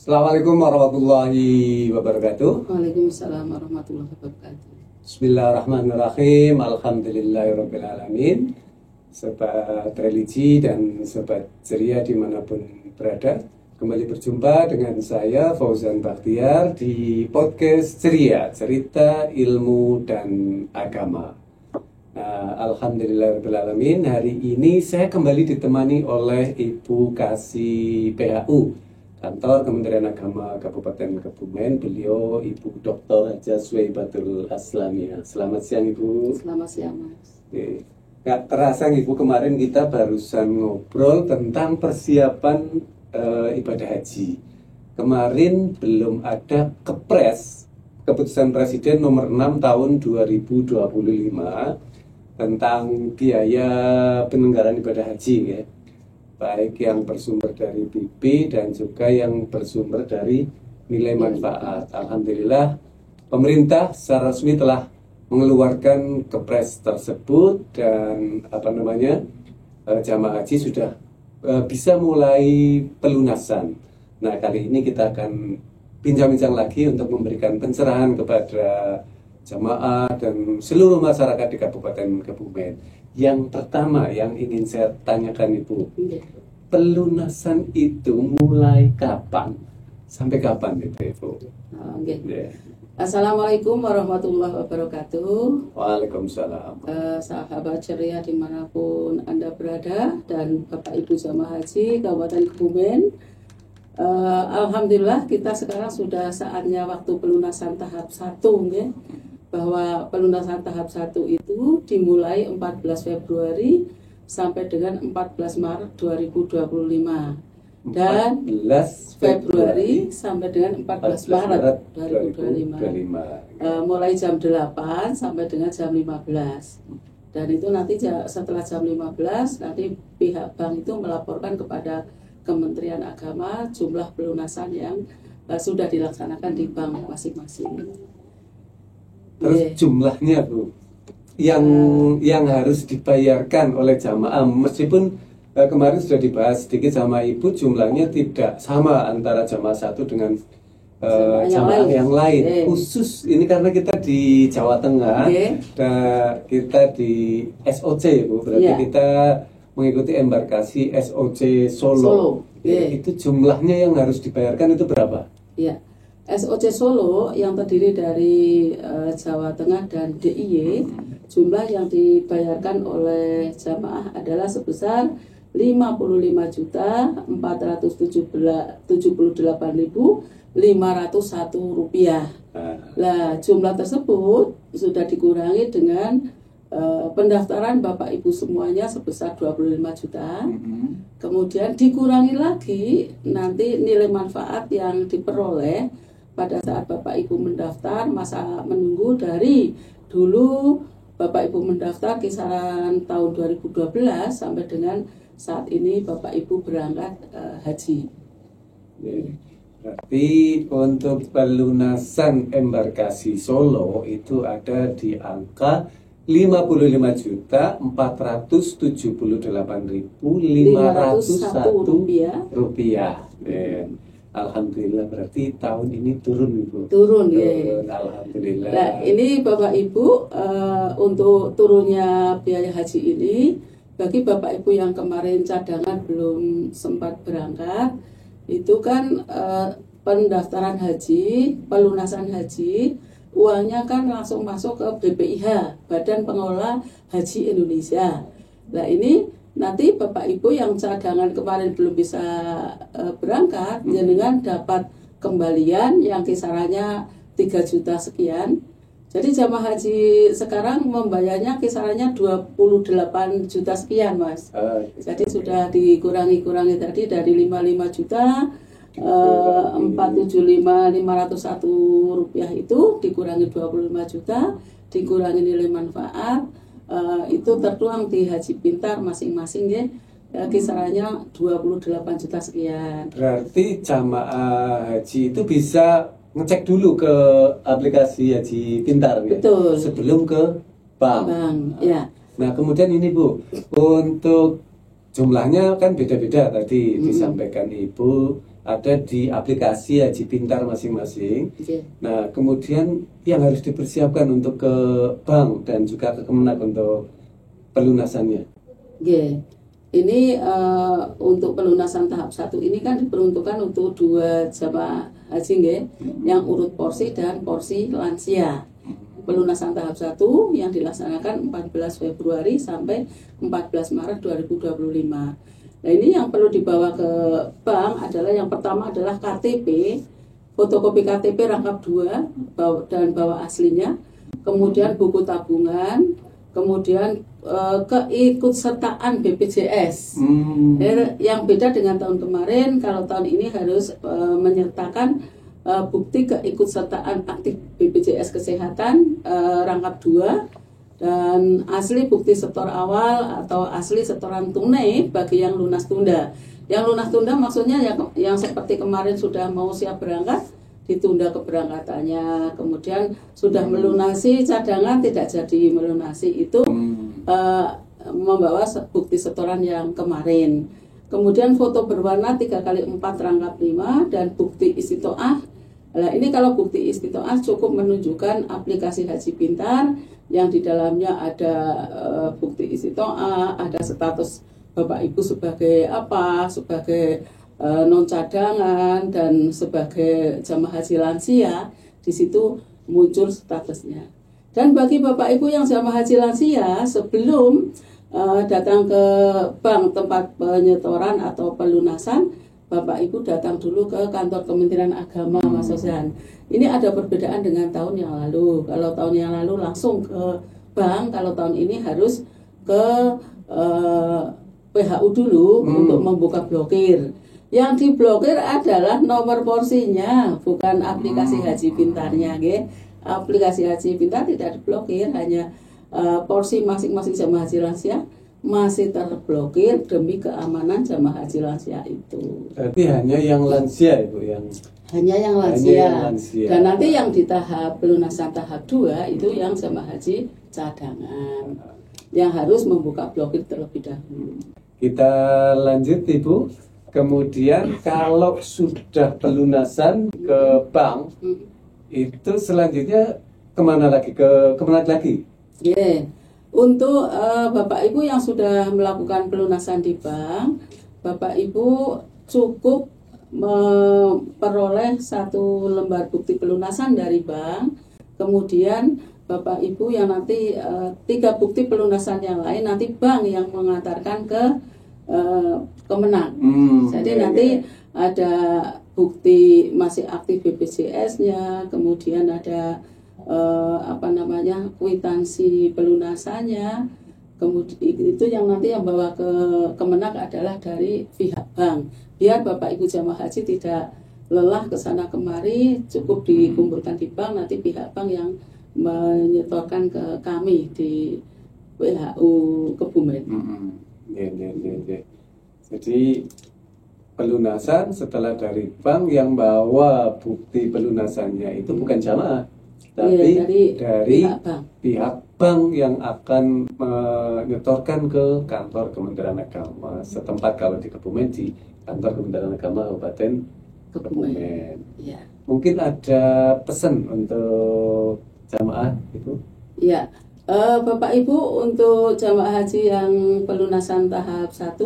Assalamualaikum warahmatullahi wabarakatuh. Waalaikumsalam warahmatullahi wabarakatuh. Bismillahirrahmanirrahim. Alhamdulillahirabbil alamin. Sobat religi dan sobat ceria dimanapun berada, kembali berjumpa dengan saya Fauzan Bakhtiar di podcast Ceria, cerita ilmu dan agama. Alhamdulillahirabbil alamin. Hari ini saya kembali ditemani oleh Ibu Kasih PHU, Kantor Kementerian Agama Kabupaten Kebumen. Beliau Ibu Dr. Haja Suwaibatul Aslamiyah. Selamat siang Ibu. Selamat siang Mas. Oke. Gak terasa Ibu, kemarin kita barusan ngobrol tentang persiapan ibadah haji. Kemarin belum ada kepres, keputusan Presiden nomor 6 tahun 2025 tentang biaya penyelenggaraan ibadah haji ya. Baik yang bersumber dari BP dan juga yang bersumber dari nilai manfaat. Alhamdulillah pemerintah secara resmi telah mengeluarkan kepres tersebut dan jamaah haji sudah bisa mulai pelunasan. Nah, kali ini kita akan bincang-bincang lagi untuk memberikan pencerahan kepada jamaah dan seluruh masyarakat di Kabupaten Kebumen. Yang pertama yang ingin saya tanyakan Ibu, pelunasan itu mulai kapan? Sampai kapan itu Ibu? Assalamualaikum warahmatullahi wabarakatuh. Waalaikumsalam. Sahabat ceria dimanapun Anda berada dan Bapak Ibu jamaah haji Kabupaten Kebumen. Alhamdulillah kita sekarang sudah saatnya waktu pelunasan tahap 1 ya. Bahwa pelunasan tahap 1 itu dimulai 14 Februari sampai dengan 14 Maret 2025 dan 14 Februari sampai dengan 14 Maret 2025 mulai jam 8 sampai dengan jam 15 dan itu nanti setelah jam 15 nanti pihak bank itu melaporkan kepada Kementerian Agama jumlah pelunasan yang sudah dilaksanakan di bank masing-masing. Terus jumlahnya Bu, yang harus dibayarkan oleh jamaah, meskipun kemarin sudah dibahas sedikit sama Ibu, jumlahnya tidak sama antara jamaah satu dengan jamaah yang lain. Khusus ini karena kita di Jawa Tengah, kita di SOC Bu, berarti kita mengikuti embarkasi SOC Solo. Itu jumlahnya yang harus dibayarkan itu berapa? Iya. SOC Solo yang terdiri dari Jawa Tengah dan DIY, jumlah yang dibayarkan oleh jamaah adalah sebesar 55.478.501 rupiah. Nah, jumlah tersebut sudah dikurangi dengan pendaftaran Bapak Ibu semuanya sebesar 25 juta. Kemudian dikurangi lagi nanti nilai manfaat yang diperoleh pada saat Bapak Ibu mendaftar, masa menunggu dari dulu Bapak Ibu mendaftar kisaran tahun 2012 sampai dengan saat ini Bapak Ibu berangkat haji. Berarti untuk pelunasan embarkasi Solo itu ada di angka 55.478.501 rupiah. Alhamdulillah berarti tahun ini turun Ibu. Turun ya. Alhamdulillah. Nah ini Bapak Ibu untuk turunnya biaya haji ini bagi Bapak Ibu yang kemarin cadangan belum sempat berangkat, itu kan pendaftaran haji, pelunasan haji, uangnya kan langsung masuk ke BPIH, Badan Pengelola Haji Indonesia. Nah ini nanti Bapak Ibu yang cadangan kemarin belum bisa berangkat, jenengan dapat kembalian yang kisarannya 3 juta sekian. Jadi jamaah haji sekarang membayarnya kisarannya 28 juta sekian Mas. Jadi sudah dikurangi tadi dari 55 juta 475.501 rupiah itu dikurangi 25 juta, dikurangi nilai manfaat. Itu tertuang di Haji Pintar masing-masing ya, kisarannya 28 juta sekian. Berarti jamaah haji itu bisa ngecek dulu ke aplikasi Haji Pintar ya? Betul. Sebelum ke bank. Ya. Nah kemudian ini Bu, untuk jumlahnya kan beda-beda tadi disampaikan Ibu, ada di aplikasi Haji Pintar masing-masing. Oke. Nah, kemudian yang harus dipersiapkan untuk ke bank dan juga ke Kemenak untuk pelunasannya. Oke. Ini untuk pelunasan tahap 1 ini kan diperuntukkan untuk 2 jamaah haji nggih, yang urut porsi dan porsi lansia. Pelunasan tahap 1 yang dilaksanakan 14 Februari sampai 14 Maret 2025. Nah, ini yang perlu dibawa ke bank adalah yang pertama adalah KTP, fotokopi KTP rangkap 2 dan bawa aslinya, kemudian buku tabungan, kemudian keikutsertaan BPJS. Yang beda dengan tahun kemarin, kalau tahun ini harus menyertakan bukti keikutsertaan aktif BPJS Kesehatan rangkap 2 dan asli bukti setor awal atau asli setoran tunai bagi yang lunas tunda. Yang lunas tunda maksudnya yang seperti kemarin sudah mau siap berangkat, ditunda keberangkatannya, kemudian sudah melunasi cadangan tidak jadi melunasi, itu membawa bukti setoran yang kemarin. Kemudian foto berwarna 3x4 rangkap 5 dan bukti istitoah. Nah, ini kalau bukti istitoah cukup menunjukkan aplikasi Haji Pintar yang di dalamnya ada bukti istitoah, ada status Bapak Ibu sebagai apa, sebagai non cadangan dan sebagai jamaah haji lansia. Di situ muncul statusnya. Dan bagi Bapak Ibu yang jamaah haji lansia, sebelum datang ke bank tempat penyetoran atau pelunasan, Bapak Ibu datang dulu ke kantor Kementerian Agama, Mas Sosian. Ini ada perbedaan dengan tahun yang lalu. Kalau tahun yang lalu langsung ke bank, kalau tahun ini harus ke PHU dulu untuk membuka blokir. Yang diblokir adalah nomor porsinya, bukan aplikasi Haji Pintarnya, nggih. Aplikasi Haji Pintar tidak diblokir, hanya porsi masing-masing jamaah haji lansia masih terblokir demi keamanan jamaah haji lansia itu. Berarti hanya yang lansia, Ibu, yang hanya yang lansia. Dan nanti yang di tahap pelunasan tahap 2 itu yang jamaah haji cadangan yang harus membuka blokir terlebih dahulu. Kita lanjut, Ibu. Kemudian kalau sudah pelunasan ke bank, itu selanjutnya kemana lagi? Ke Kemenak lagi? Yeah. Untuk Bapak Ibu yang sudah melakukan pelunasan di bank, Bapak Ibu cukup memperoleh 1 lembar bukti pelunasan dari bank. Kemudian Bapak Ibu yang nanti 3 bukti pelunasan yang lain nanti bank yang mengantarkan ke Kemenak. Jadi nanti ada bukti masih aktif BPJS-nya, kemudian ada kwitansi pelunasannya, kemudian itu yang nanti yang bawa ke Kemenak adalah dari pihak bank. Biar Bapak Ibu jamaah haji tidak lelah ke sana kemari, cukup dikumpulkan di bank, nanti pihak bank yang menyetorkan ke kami di PHU Kebumen. Jadi pelunasan setelah dari bank, yang bawa bukti pelunasannya itu bukan jamaah, tapi dari pihak bank yang akan menyetorkan ke kantor Kementerian Agama setempat. Kalau di Kebumen, di kantor Kementerian Agama Kabupaten Kebumen. Ya. Mungkin ada pesan untuk jamaah itu? Ya, Bapak Ibu, untuk jamaah haji yang pelunasan tahap 1,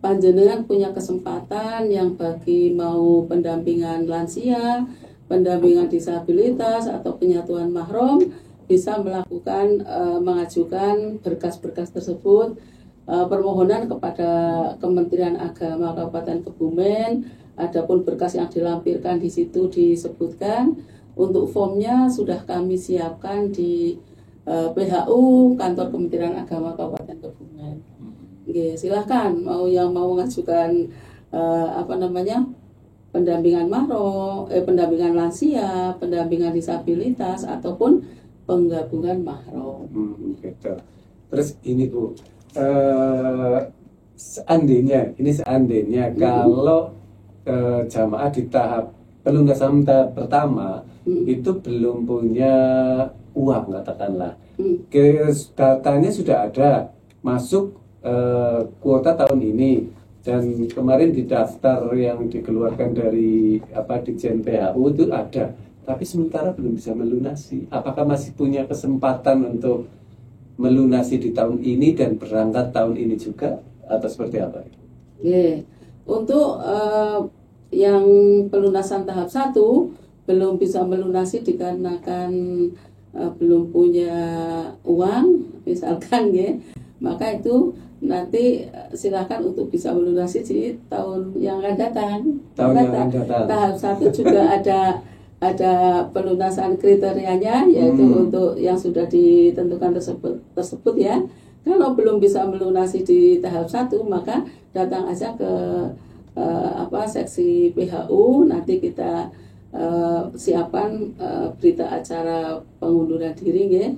panjenengan punya kesempatan yang bagi mau pendampingan lansia, pendampingan disabilitas atau penyatuan mahram, bisa melakukan mengajukan berkas-berkas tersebut, permohonan kepada Kementerian Agama Kabupaten Kebumen. Adapun berkas yang dilampirkan di situ disebutkan. Untuk formnya sudah kami siapkan di PHU kantor Kementerian Agama Kabupaten Kebumen. Oke, silahkan yang mau mengajukan pendampingan mahram, pendampingan lansia, pendampingan disabilitas ataupun penggabungan mahram. Gitu. Terus ini Bu, seandainya kalau jamaah di tahap pelunasan tahap pertama itu belum punya uang, katakanlah, datanya sudah ada masuk kuota tahun ini, Dan kemarin di daftar yang dikeluarkan dari Ditjen PHU itu ada, tapi sementara belum bisa melunasi. Apakah masih punya kesempatan untuk melunasi di tahun ini dan berangkat tahun ini juga, atau seperti apa? Oke. Untuk yang pelunasan tahap 1 belum bisa melunasi dikarenakan belum punya uang, misalkan ya, maka itu nanti silakan untuk bisa melunasi di tahun yang akan datang. Tahun yang akan datang. Tahap 1 juga ada pelunasan kriterianya, yaitu untuk yang sudah ditentukan tersebut ya. Kalau belum bisa melunasi di tahap 1, maka datang aja ke seksi PHU, nanti kita siapkan berita acara pengunduran diri ya.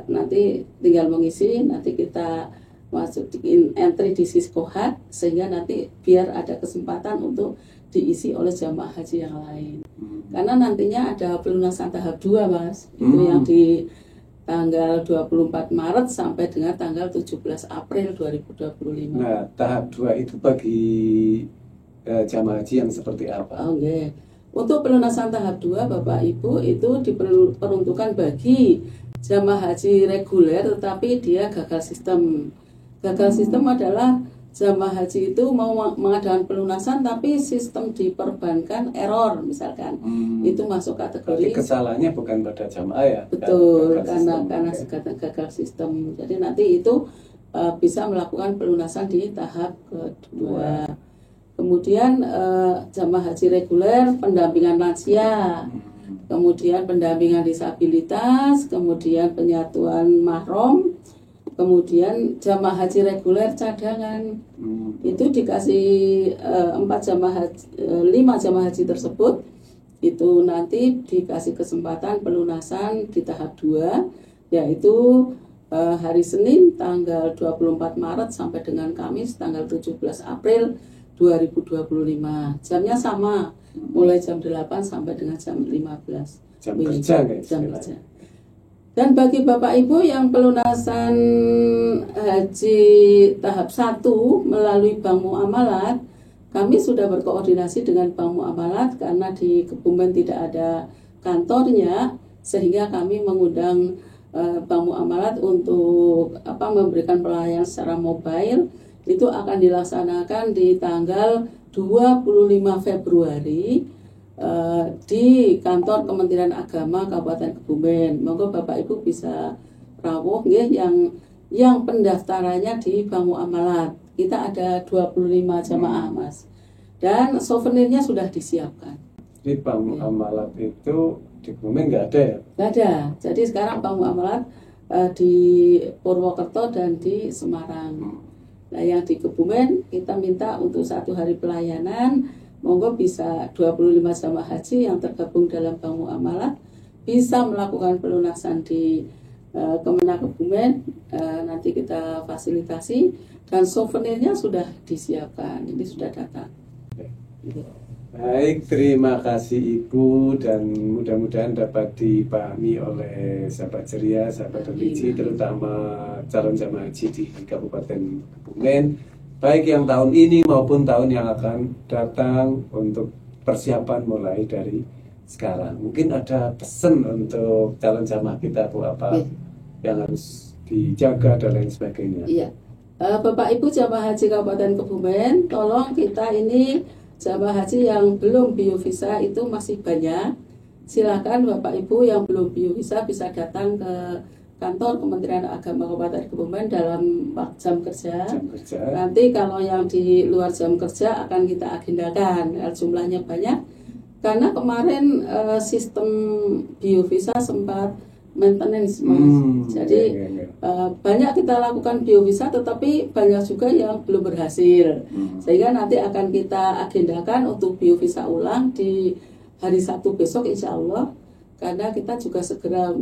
Nanti tinggal mengisi, nanti kita masukin entry di Siskohat, sehingga nanti biar ada kesempatan untuk diisi oleh jamaah haji yang lain. Karena nantinya ada pelunasan tahap 2 Mas, itu yang di tanggal 24 Maret sampai dengan tanggal 17 April 2025. Nah, tahap 2 itu bagi jamaah haji yang seperti apa? Oke. Untuk pelunasan tahap 2 Bapak Ibu itu diperuntukkan bagi jamaah haji reguler tetapi dia gagal sistem. Gagal sistem adalah jamaah haji itu mau mengadakan pelunasan tapi sistem di perbankan error misalkan. Itu masuk kategori. Jadi kesalahannya bukan pada jamaah ya. Betul, karena gagal sistem. Jadi nanti itu bisa melakukan pelunasan di tahap kedua. Kemudian jamaah haji reguler, pendampingan lansia, kemudian pendampingan disabilitas, kemudian penyatuan mahram, kemudian jamaah haji reguler cadangan. Itu dikasih 5 jamaah haji tersebut, itu nanti dikasih kesempatan pelunasan di tahap 2, yaitu hari Senin tanggal 24 Maret sampai dengan Kamis tanggal 17 April 2025. Jamnya sama, mulai jam 8 sampai dengan jam 15. Jam kerja guys. Jam kerja. Dan bagi Bapak Ibu yang pelunasan haji tahap 1 melalui Bank Muamalat, kami sudah berkoordinasi dengan Bank Muamalat karena di Kebumen tidak ada kantornya, sehingga kami mengundang Bank Muamalat untuk memberikan pelayanan secara mobile. Itu akan dilaksanakan di tanggal 25 Februari di kantor Kementerian Agama Kabupaten Kebumen. Monggo Bapak Ibu bisa rawuh ya, yang pendaftarannya di Bank Muamalat. Kita ada 25 jamaah Mas. Dan souvenirnya sudah disiapkan. Di Bank Muamalat itu di Kebumen nggak ada ya? Nggak ada. Jadi sekarang Bank Muamalat di Purwokerto dan di Semarang. Nah, yang di Kebumen kita minta untuk 1 hari pelayanan, monggo bisa 25 jamaah haji yang tergabung dalam Bank Muamalat bisa melakukan pelunasan di Kemenak Kebumen. Nanti kita fasilitasi dan souvenirnya sudah disiapkan, ini sudah datang. Baik, terima kasih Ibu, dan mudah-mudahan dapat dipahami oleh sahabat ceria, sahabat religi, terutama calon jamaah haji di Kabupaten Kebumen, baik yang tahun ini maupun tahun yang akan datang, untuk persiapan mulai dari sekarang. Mungkin ada pesan untuk calon jamaah kita, Bu, apa yang harus dijaga dan lain sebagainya. Iya, Bapak Ibu jamaah haji Kabupaten Kebumen, tolong kita ini jamaah haji yang belum biovisa itu masih banyak. Silakan Bapak Ibu yang belum biovisa bisa datang ke kantor Kementerian Agama Kabupaten Kebumen dalam jam kerja. Nanti kalau yang di luar jam kerja akan kita agendakan, jumlahnya banyak. Karena kemarin sistem biovisa sempat maintenance Mas. Jadi banyak kita lakukan biovisa, tetapi banyak juga yang belum berhasil. Sehingga nanti akan kita agendakan untuk biovisa ulang di hari Sabtu besok insya Allah. Karena kita juga segera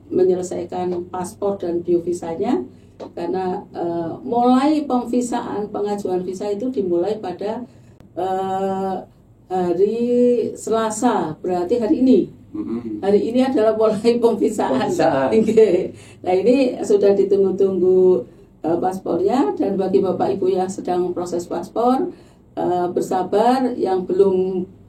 menyelesaikan paspor dan biovisanya. Karena mulai pemvisaan, pengajuan visa itu dimulai pada hari Selasa, berarti hari ini. Hari ini adalah mulai pemvisaan. Nah, ini sudah ditunggu-tunggu paspornya. Dan bagi Bapak Ibu yang sedang proses paspor, bersabar. Yang belum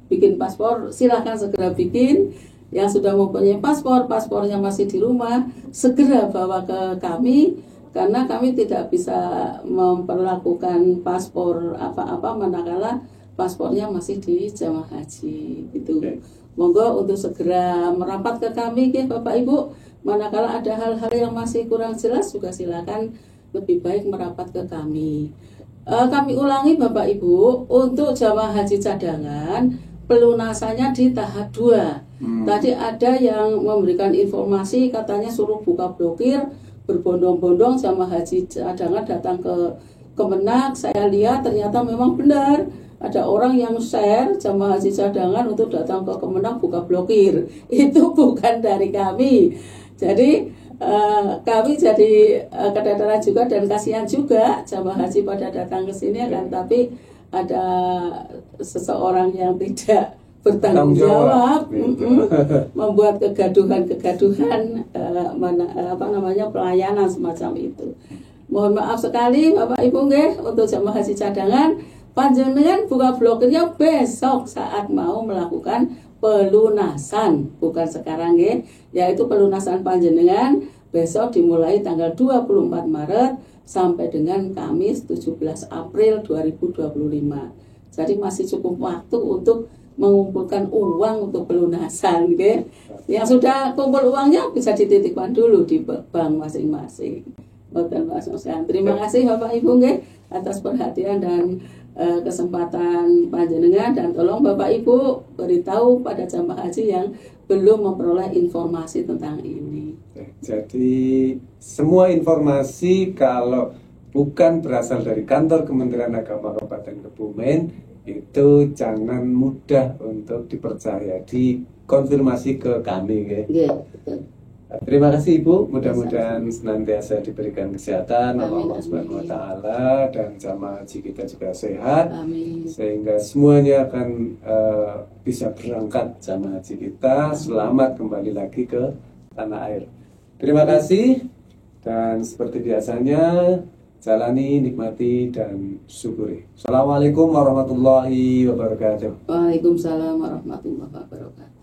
bikin paspor, silakan segera bikin. Yang sudah mempunyai paspor, paspornya masih di rumah, segera bawa ke kami, karena kami tidak bisa memperlakukan paspor apa-apa manakala paspornya masih di jamaah haji gitu. Monggo untuk segera merapat ke kami ya Bapak Ibu. Manakala ada hal-hal yang masih kurang jelas juga silakan lebih baik merapat ke kami. Kami ulangi Bapak Ibu, untuk jamaah haji cadangan pelunasannya di tahap 2. Tadi ada yang memberikan informasi katanya suruh buka blokir, berbondong-bondong jamaah haji cadangan datang ke Kemenak. Saya lihat ternyata memang benar, ada orang yang share jamaah haji cadangan untuk datang ke Kemenak buka blokir. Itu bukan dari kami. Jadi kami jadi kedatangan juga, dan kasihan juga jamaah haji pada datang ke sini kan, tapi ada seseorang yang tidak bertanggung jawab, membuat kegaduhan pelayanan semacam itu. Mohon maaf sekali Bapak Ibu nggih, untuk jamaah haji cadangan panjenengan buka blokirnya besok saat mau melakukan pelunasan, bukan sekarang nggih, yaitu pelunasan panjenengan besok dimulai tanggal 24 Maret sampai dengan Kamis 17 April 2025. Jadi masih cukup waktu untuk mengumpulkan uang untuk pelunasan, okay? Yang sudah kumpul uangnya bisa dititipkan dulu di bank masing-masing. Terima kasih Bapak Ibu okay, atas perhatian dan kesempatan panjenengan, dan tolong Bapak Ibu beritahu pada jamaah haji yang belum memperoleh informasi tentang ini. Jadi semua informasi kalau bukan berasal dari kantor Kementerian Agama Kabupaten Kebumen itu jangan mudah untuk dipercaya, dikonfirmasi ke kami. Yeah. Terima kasih Ibu, mudah-mudahan senantiasa diberikan kesehatan Allah Subhanahu wa taala, dan jamaah haji kita juga sehat. Amin. Sehingga semuanya akan bisa berangkat jamaah haji kita selamat kembali lagi ke tanah air. Terima kasih, dan seperti biasanya jalani, nikmati, dan syukuri. Assalamualaikum warahmatullahi wabarakatuh. Waalaikumsalam warahmatullahi wabarakatuh.